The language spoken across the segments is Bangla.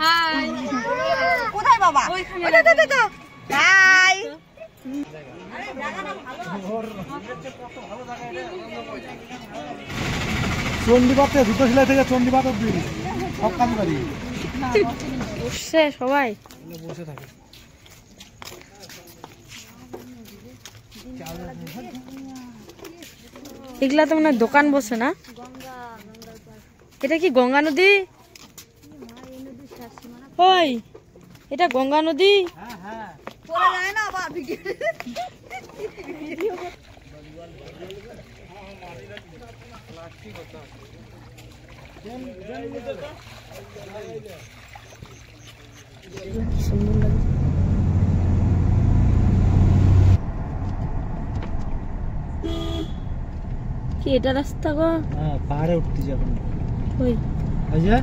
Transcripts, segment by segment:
হাই কোথায় বাবা ওইখানে তো হাই চন্ডীপাতে দুটো সেলাই থেকে চন্ডীপাত অব্দি সব কাজ পারি বসছে সবাই বসে থাকে। এগুলা তো মানে দোকান বসে না? এটা কি গঙ্গা নদী? ওই এটা গঙ্গা নদী? সুন্দর লাগে। কি এটা রাস্তা গো? হ্যাঁ পাহাড়ে উঠতেছি এখন। ওই আচ্ছা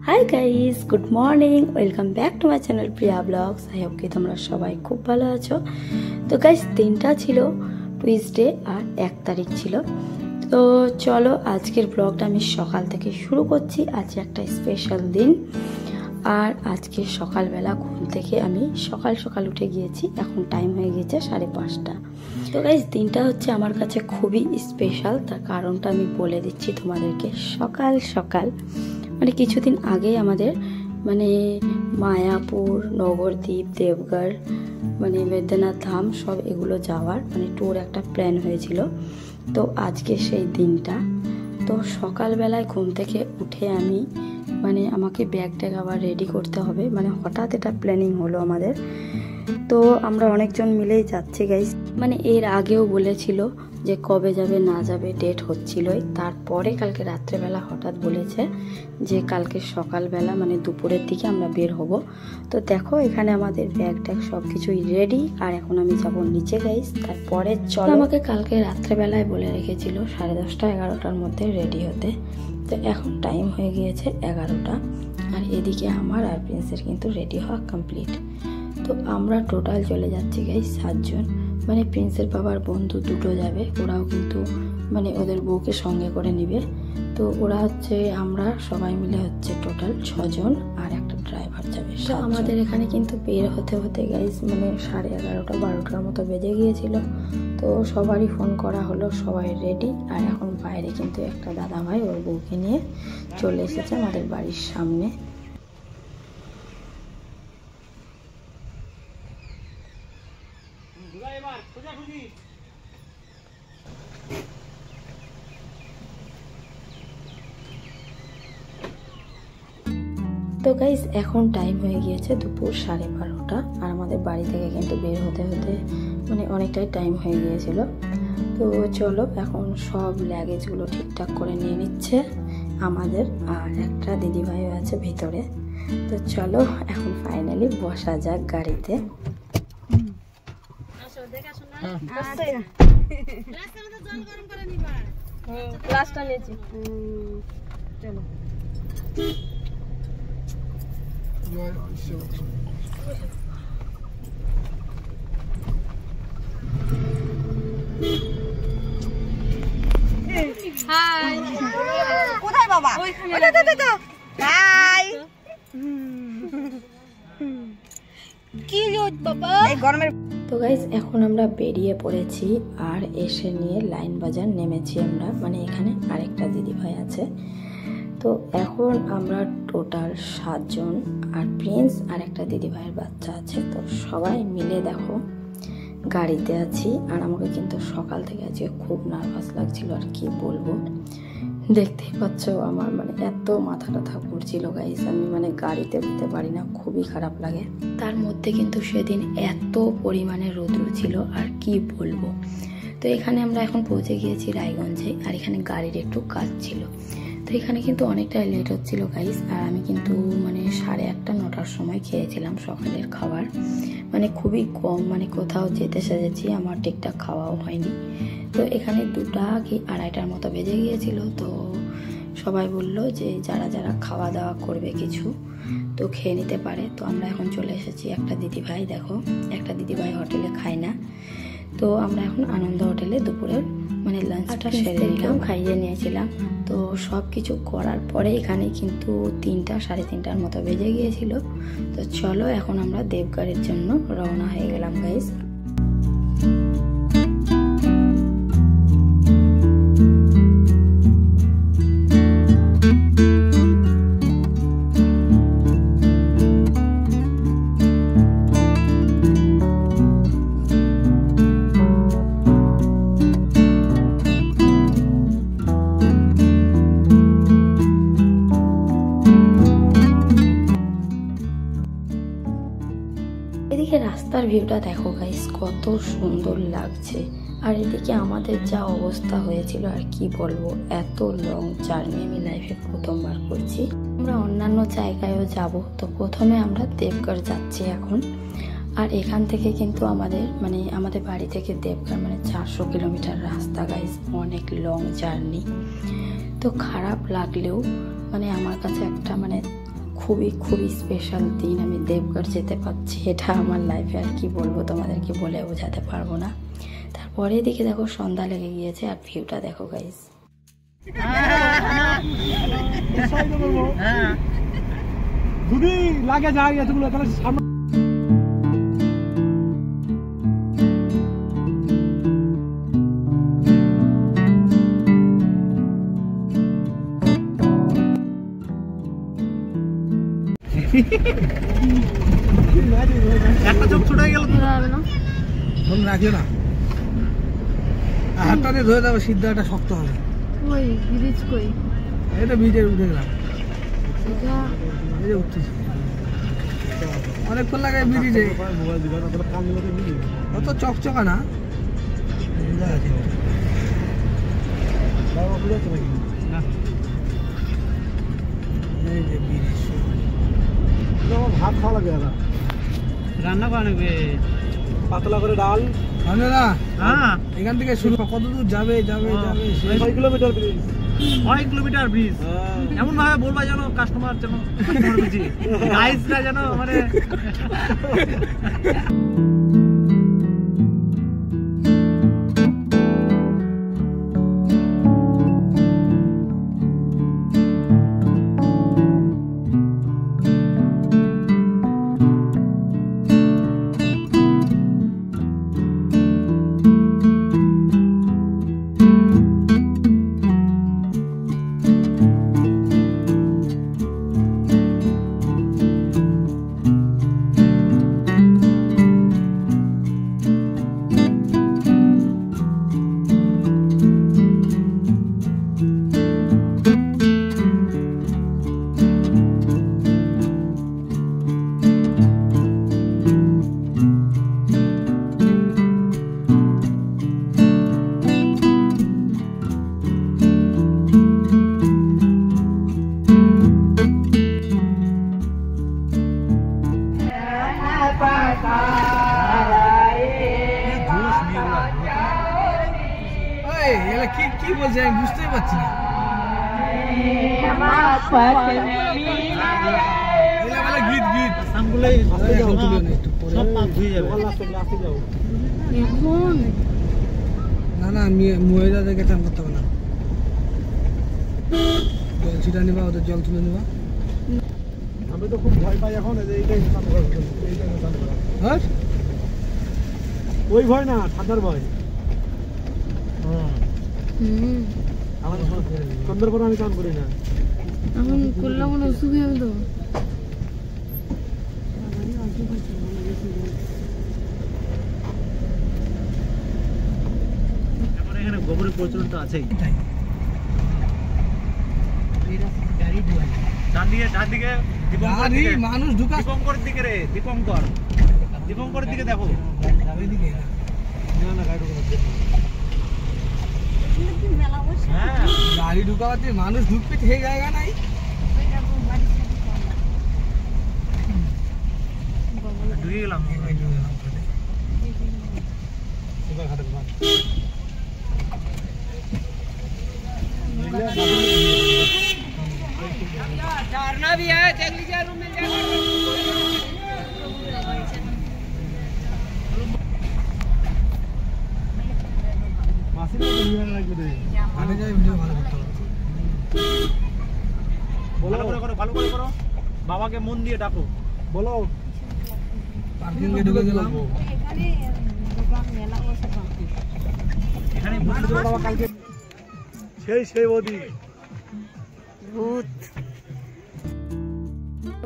hi guys, good morning, welcome back to my channel Priya vlogs. I hope কি তোমরা সবাই খুব ভালো আছো। তো গাইস দিনটা ছিল টুইসডে আর 1 তারিখ ছিল। তো চলো আজকের ব্লগটা আমি সকাল থেকে শুরু করছি। আজ একটা স্পেশাল দিন। আর আজকে সকালবেলা ঘুম থেকে আমি সকাল সকাল উঠে গিয়েছি। এখন টাইম হয়ে গেছে 5:30। তো গাইস দিনটা হচ্ছে আমার কাছে খুবই স্পেশাল। তার কারণটা আমি বলে দিচ্ছি তোমাদেরকে। সকাল সকাল মানে কিছুদিন আগে আমাদের মানে মায়াপুর, নগরদ্বীপ, দেবগড়, মানে বৈদ্যনাথ ধাম সব এগুলো যাওয়ার মানে ট্যুর একটা প্ল্যান হয়েছিল। তো আজকে সেই দিনটা। তো সকালবেলায় ঘুম থেকে উঠে আমি মানে আমাকে ব্যাগ ট্যাগ আবার রেডি করতে হবে। মানে হঠাৎ এটা প্ল্যানিং হলো আমাদের। তো আমরা অনেকজন মিলেই যাচ্ছি গাইস। মানে এর আগেও বলেছিল যে কবে যাবে না যাবে, ডেট হচ্ছিলই। তারপরে কালকে রাত্রেবেলা হঠাৎ বলেছে যে কালকে সকালবেলা মানে দুপুরের দিকে আমরা বের হব। তো দেখো এখানে আমাদের ব্যাগ ট্যাগ সব কিছুই রেডি। আর এখন আমি যাব নিচে গাইস। তারপরে চলো, আমাকে কালকে রাত্রেবেলায় বলে রেখেছিল 10:30 11টার মধ্যে রেডি হতে। তো এখন টাইম হয়ে গিয়েছে 11টা। আর এদিকে আমার আর প্রিন্সের কিন্তু রেডি হওয়া কমপ্লিট। তো আমরা টোটাল চলে যাচ্ছি গাইস 7 জন। মানে প্রিন্সের বাবার বন্ধু দুটো যাবে, ওরাও কিন্তু মানে ওদের বউকে সঙ্গে করে নিবে। তো ওরা হচ্ছে আমরা সবাই মিলে হচ্ছে টোটাল 6 জন আর একটা ড্রাইভার যাবে। তো আমাদের এখানে কিন্তু বের হতে হতে গাইস মানে 11:30 12টার মতো বেজে গিয়েছিল। তো সবারই ফোন করা হলো, সবাই রেডি। আর এখন বাইরে কিন্তু একটা দাদা ভাই ওর বউকে নিয়ে চলে এসেছে আমাদের বাড়ির সামনে। তো গাইস এখন টাইম হয়ে গিয়েছে দুপুর 12:30। আর আমাদের বাড়ি থেকে কিন্তু বের হতে হতে মানে অনেকটাই টাইম হয়ে গিয়েছিল। তো চলো এখন সব লাগেজগুলো ঠিকঠাক করে নিয়ে নিচ্ছে আমাদের। আর একটা দিদিভাইও আছে ভিতরে। তো চলো এখন ফাইনালি বসা যাক গাড়িতে। ক্লাসটা নিয়েছি চলো। হাই কোথায় বাবা ওইখানে তো হাই কি রোদ বাবা এই গরমের। তো গাইস এখন আমরা বেরিয়ে পড়েছি। আর এসে নিয়ে লাইন বাজার নেমেছি আমরা। মানে এখানে আরেকটা দিদিভাই আছে। তো এখন আমরা টোটাল 7 জন আর প্রিন্স আর একটা দিদিভাইয়ের বাচ্চা আছে। তো সবাই মিলে দেখো গাড়িতে আছি। আর আমাকে কিন্তু সকাল থেকে আজকে খুব নার্ভাস লাগছিল। আর কি বলবো, দেখতেই পাচ্ছ আমার মানে এত মাথা ব্যথা করছিল গাইস। আমি মানে গাড়িতে উঠতে পারি না, খুবই খারাপ লাগে। তার মধ্যে কিন্তু সেদিন এত পরিমাণে রৌদ্র ছিল আর কি বলবো। তো এখানে আমরা এখন পৌঁছে গিয়েছি রায়গঞ্জে। আর এখানে গাড়ির একটু কাজ ছিল। তো এখানে কিন্তু অনেকটাই লেট হচ্ছিল গাইস। আর আমি কিন্তু মানে 8:30 9টার সময় খেয়েছিলাম সকালের খাবার। মানে খুবই কম, মানে কোথাও যেতে সেজেছি, আমার ঠিকঠাক খাওয়াও হয়নি। তো এখানে 2টা কি 2:30টার মতো বেজে গিয়েছিল। তো সবাই বলল যে যারা যারা খাওয়া দাওয়া করবে কিছু তো খেয়ে নিতে পারে। তো আমরা এখন চলে এসেছি একটা দিদিভাই, দেখো একটা দিদিভাই হোটেলে খায় না। তো আমরা এখন আনন্দ হোটেলে দুপুরের মানে লাঞ্চটা সেরে নিলাম, খাইয়ে নিয়েছিলাম। তো সব কিছু করার পরে এখানে কিন্তু 3টা 3:30টার মতো বেজে গিয়েছিল। তো চলো এখন আমরা দেবগড়ের জন্য রওনা হয়ে গেলাম গাইস। এদিকে রাস্তার ভিউটা দেখো গাইস, কত সুন্দর লাগছে। আর এদিকে আমাদের যা অবস্থা হয়েছিল আর কি বলবো, এত লং জার্নি আমি লাইফে প্রথমবার করছি। আমরা অন্যান্য জায়গায়ও যাব, তো প্রথমে আমরা দেবগড় যাচ্ছি এখন। আর এখান থেকে কিন্তু আমাদের বাড়ি থেকে দেবগড় 400 কিলোমিটার রাস্তা গাইস, অনেক লং জার্নি। তো খারাপ লাগলেও আমার কাছে একটা খুবই খুবই স্পেশাল দিন, আমি দেবগড় যেতে পারছি, এটা আমার লাইফে আর কি বলবো, তোমাদেরকে বলে বোঝাতে পারবো না। তারপরে এদিকে দেখো সন্ধ্যা লেগে গিয়েছে, আর ভিউটা দেখো গাইস। যদি লাগে যায় এতগুলো তাহলে সামনে একটা চোখ ছুটে গেল তো হবে না, ফোন রাখিও না, হাতটা দিয়ে ধরে দাও, সিদ্ধ একটা শক্ত হবে। ওই ব্রিজ কই? এটা ব্রিজে উঠে গেলাম, এটা এই যে উঠতেছি অনেকক্ষণ লাগে ব্রিজে, অত চকচকা না, এই যে ব্রিজ। ভাত খাওয়া লাগে, রান্না করা লাগবে, পাতলা করে ডাল না। এখান থেকে শুরু, কত দূর যাবে যাবে যাবে, 6 কিলোমিটার ব্রিজ, 6 কিলোমিটার ব্রিজ। এমন ভাবে বলবা যেন কাস্টমার যেন গাইসরা যেন কি বলছে আমি বুঝতেই পারছি না। গীত গীত না না মহিলাদেরকে চান করতে হবে না, জল ছিটা নেবা, ওদের জল তুলে নেবা। আমি তো খুব ভয় পাই এখন, ওই ভয় না, ঠান্ডার ভয়। সন্ধ্যার পর আমি চান করি না, এখন করলাম মনে অসুখ হবে তো। এখানে গোবরের প্রচলন তো আছেই। মানুষ ঢুকা দীপঙ্করের দিকে রে, দীপঙ্করের দিকে দেখো, গাড়ি ঢুকাতে মানুষ ঢুকবে, সেই জায়গা নাই। ঢুকে গেলাম झरना भी है, देख लीजिए रूम मिल जाएगा। मासी বলো ভালো করে করো, বাবাকে মন দিয়ে ডাকো। বলো পার্কিং এ ঢুকে গেলাম। এখানে দোকান মেলা বসে পার্কিং। এখানে বসে বাবা কালকে সেই বদি ভূত।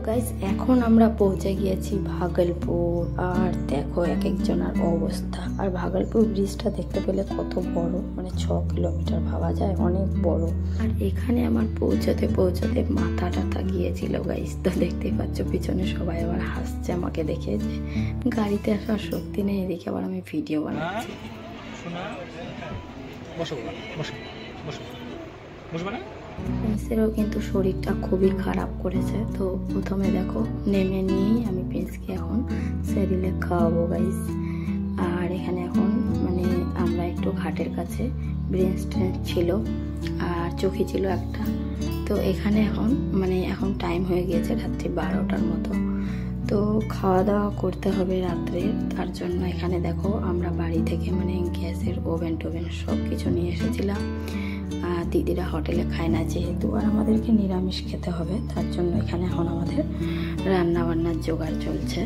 গাইস এখন আমরা পৌঁছে গিয়েছি ভাগলপুর। আর দেখো এক একজনের অবস্থা। আর ভাগলপুর ব্রিজটা দেখতে পেলে কত বড়, মানে 6 কিলোমিটার ভাবা যায়, অনেক বড়। আর এখানে আমার পৌঁছাতে মাথা টাথা গিয়েছিল গাইস। তো দেখতেই পাচ্ছ পিছনে সবাই আবার হাসছে আমাকে দেখে যে গাড়িতে আসার শক্তি নেই, এদিকে আবার আমি ভিডিও বানাচ্ছি। প্রিন্সেরও কিন্তু শরীরটা খুবই খারাপ করেছে। তো প্রথমে দেখো নেমে নিয়েই আমি প্রিন্সকে এখন সেরিলে খাওয়াবো গাইস। আর এখানে এখন মানে আমরা একটু ঘাটের কাছে ব্রেঞ্চ ট্রেঞ্চ ছিল আর চোখে ছিল একটা। তো এখানে এখন টাইম হয়ে গিয়েছে রাত্রি 12টার মতো। তো খাওয়া দাওয়া করতে হবে রাত্রে। তার জন্য এখানে দেখো আমরা বাড়ি থেকে মানে গ্যাসের ওভেন টোভেন সব কিছু নিয়ে এসেছিলাম। দিদিরা হোটেলে খায় না যেহেতু, আর আমাদেরকে নিরামিষ খেতে হবে, তার জন্য এখানে এখন আমাদের রান্না বান্নার জোগাড় চলছে।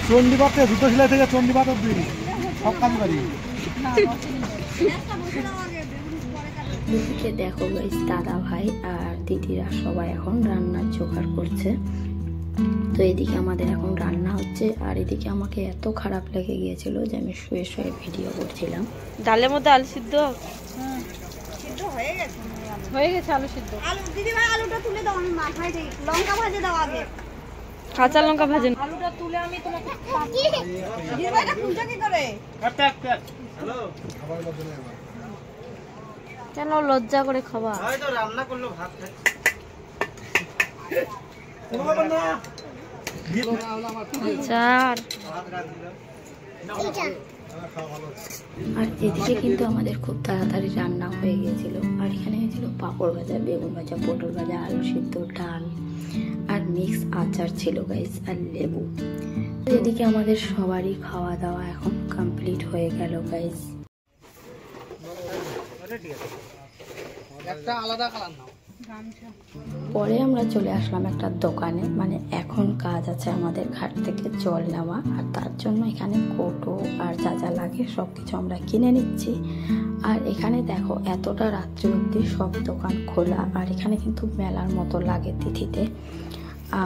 চণ্ডীপাত জুতো সেলাই থেকে চণ্ডীপাত অব্দি সব কাজ পারি। দিদিকে দেখো গাইস, দাদা ভাই আর দিদিরা সবাই এখন রান্নার জোগাড় করছে। তো এদিকে আমাদের এখন রান্না হচ্ছে। আর এদিকে আমাকে এত খারাপ লেগে গিয়েছিল যে আমি শুয়ে শুয়ে ভিডিও করছিলাম। ডালের মধ্যে আলু সিদ্ধ হয়ে গেছে আলু সিদ্ধ। দিদি ভাই আলুটা তুলে দাও, আমি মাথায় দিই। লঙ্কা ভাজে দাও আগে, কাঁচা লঙ্কা ভাজেন। আলুটা তুলে আমি তোমাকে দিদি ভাই এটা খুলছো কি করে? হ্যালো কেন লজ্জা করে খাবা? তো রান্না করলো ভাত খাচ্ছি। আর এদিকে কিন্তু আমাদের খুব তাড়াতাড়ি রান্না হয়ে গিয়েছিল। আর এখানে হয়েছিল পাঁপড় ভাজা, বেগুন ভাজা, পটল ভাজা, আলু সিদ্ধ, ডাল আর মিক্স আচার ছিল গাইস, আর লেবু। এদিকে আমাদের সবারই খাওয়া দাওয়া এখন কমপ্লিট হয়ে গেল গাইস। একটা আলাদা কালার নাও। পরে আমরা চলে আসলাম একটা দোকানে, মানে এখন কাজ আছে আমাদের ঘাট থেকে জল নেওয়া। আর তার জন্য এখানে কোটো আর যা যা লাগে সব কিছু আমরা কিনে নিচ্ছি। আর এখানে দেখো এতটা রাত্রি অবধি সব দোকান খোলা। আর এখানে কিন্তু মেলার মতো লাগে তিথিতে।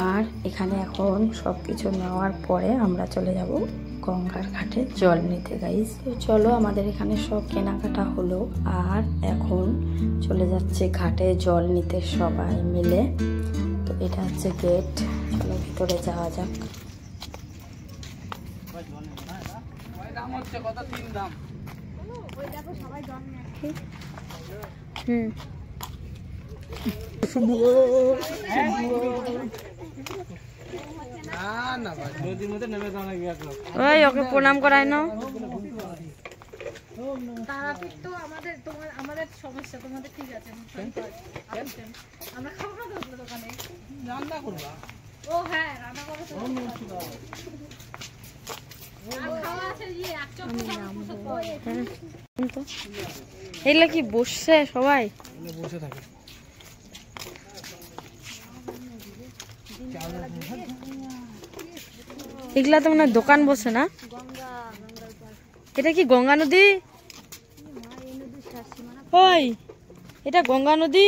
আর এখানে এখন সব কিছু নেওয়ার পরে আমরা চলে যাব গঙ্গার ঘাটে জল নিতে গাইস। তো চলো আমাদের এখানে সব কেনাকাটা হলো। আর এখন চলে যাচ্ছে ঘাটে জল নিতে সবাই মিলে। তো এটা হচ্ছে গেট, চলো ভিতরে যাওয়া যাক। ওই ওকে প্রণাম করায় না। তারাপীঠ তো আমাদের সমস্যা, তোমাদের ঠিক আছে। আমরা খাবো না তো দোকানে, রান্না করবা? ও হ্যাঁ রান্না করবো তো। এগুলা কি বসছে সবাই? বসে থাকে। এগুলা তো মানে দোকান বসে না? এটা কি গঙ্গা নদী? ওই এটা গঙ্গা নদী?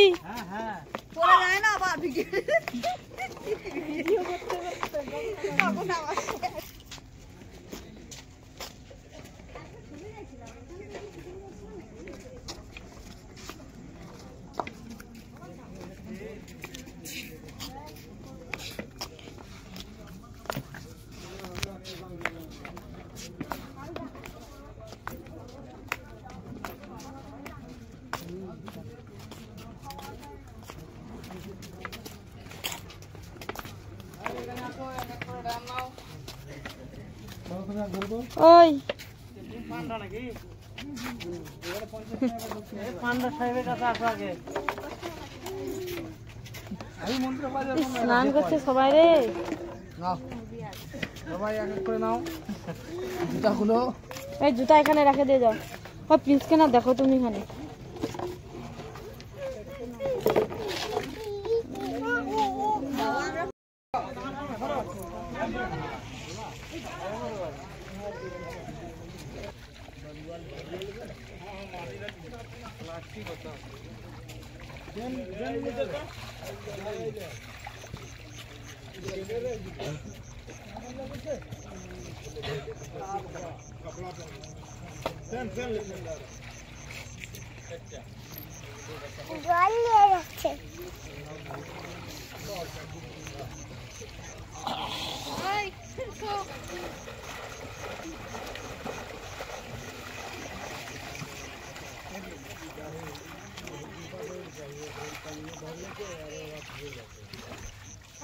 ওই পান্ডা নাকি? পান্ডা সাহেবের কাছে আসো আগে। আমি মন্দিরে বাজার স্নান করছে সবাই রে। নাও সবাই এক এক করে নাও জুতাগুলো। এই জুতা এখানে রেখে দিয়ে যাও। ও প্রিন্সকে না দেখো তুমি এখানে।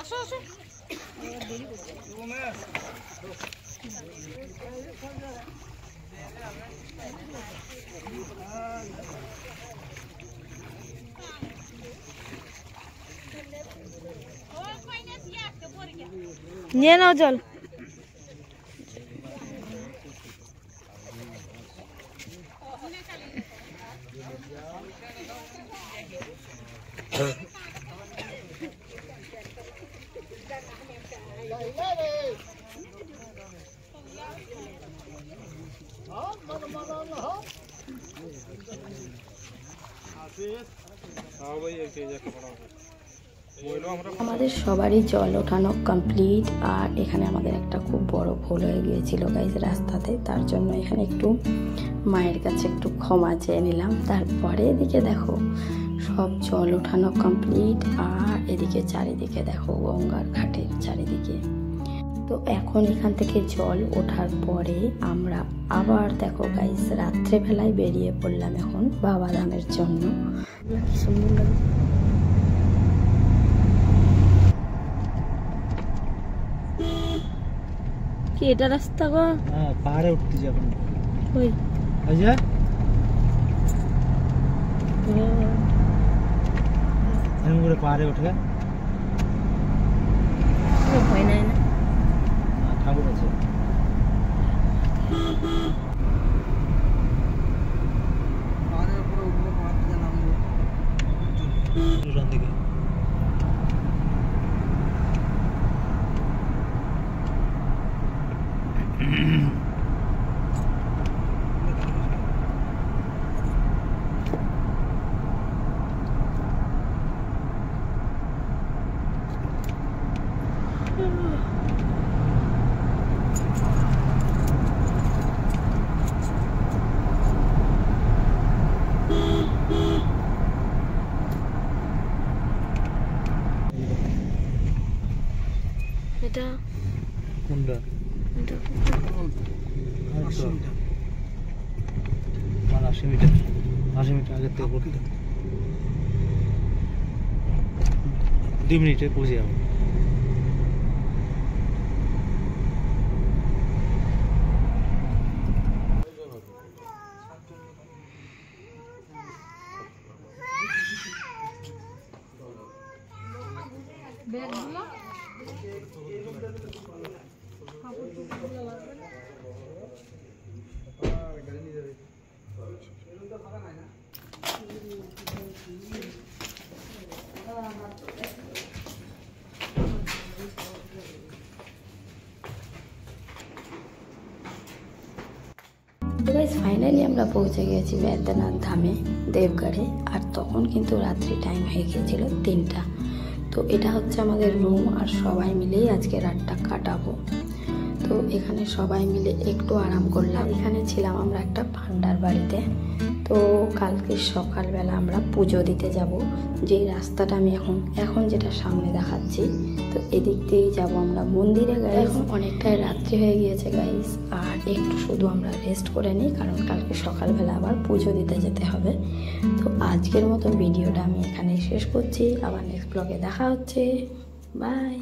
আসো আসো। নিয়ে নাও জল। আমাদের সবারই জল ওঠানো কমপ্লিট। আর এখানে আমাদের একটা খুব বড় ভুল হয়ে গিয়েছিল গাইজ রাস্তাতে, তার জন্য এখানে একটু মায়ের কাছে একটু ক্ষমা চেয়ে নিলাম। তারপরে এদিকে দেখো সব জল ওঠানো কমপ্লিট। আর এদিকে চারিদিকে দেখো গঙ্গার ঘাটের চারিদিকে। তো এখন এখান থেকে জল ওঠার পরে আমরা আবার দেখো গাইজ রাত্রেবেলায় বেরিয়ে পড়লাম এখন বাবাধামের জন্য। সুন্দর লাগে। কি এটা রাস্তা গো? হ্যাঁ পাহাড়ে উঠতে যাবো। ওই এই যে এরকম করে পাহাড়ে উঠে ভয় নাই না? ঠাকুর আছে। পাহাড়ের উপরে উঠবো, পাহাড় থেকে নামবো দিকে। এটা কোনটা? এটা 80 মিটার 80 মিটার আগের থেকে পড়তে 2 মিনিটে পৌঁছে যাবো। ব্যাগগুলো তো গাইস ফাইনালি আমরা পৌঁছে গেছি বৈদ্যনাথ ধামে দেবগড়ে। আর তখন কিন্তু রাত্রি টাইম হয়ে গিয়েছিল 3টা। তো এটা হচ্ছে আমাদের রুম। আর সবাই মিলেই আজকে রাতটা কাটাবো। তো এখানে সবাই মিলে একটু আরাম করলাম। এখানে ছিলাম আমরা একটা পান্ডার বাড়িতে। তো কালকে সকালবেলা আমরা পুজো দিতে যাব। যে রাস্তাটা আমি এখন যেটা সামনে দেখাচ্ছি, তো এদিক দিয়েই যাবো আমরা মন্দিরে। গাইস এখন অনেকটাই রাত্রি হয়ে গিয়েছে গাইস। আর একটু শুধু আমরা রেস্ট করে নিই, কারণ কালকে সকালবেলা আবার পুজো দিতে যেতে হবে। তো আজকের মতো ভিডিওটা আমি এখানেই শেষ করছি। আবার নেক্সট ব্লগে দেখা হচ্ছে। বাই।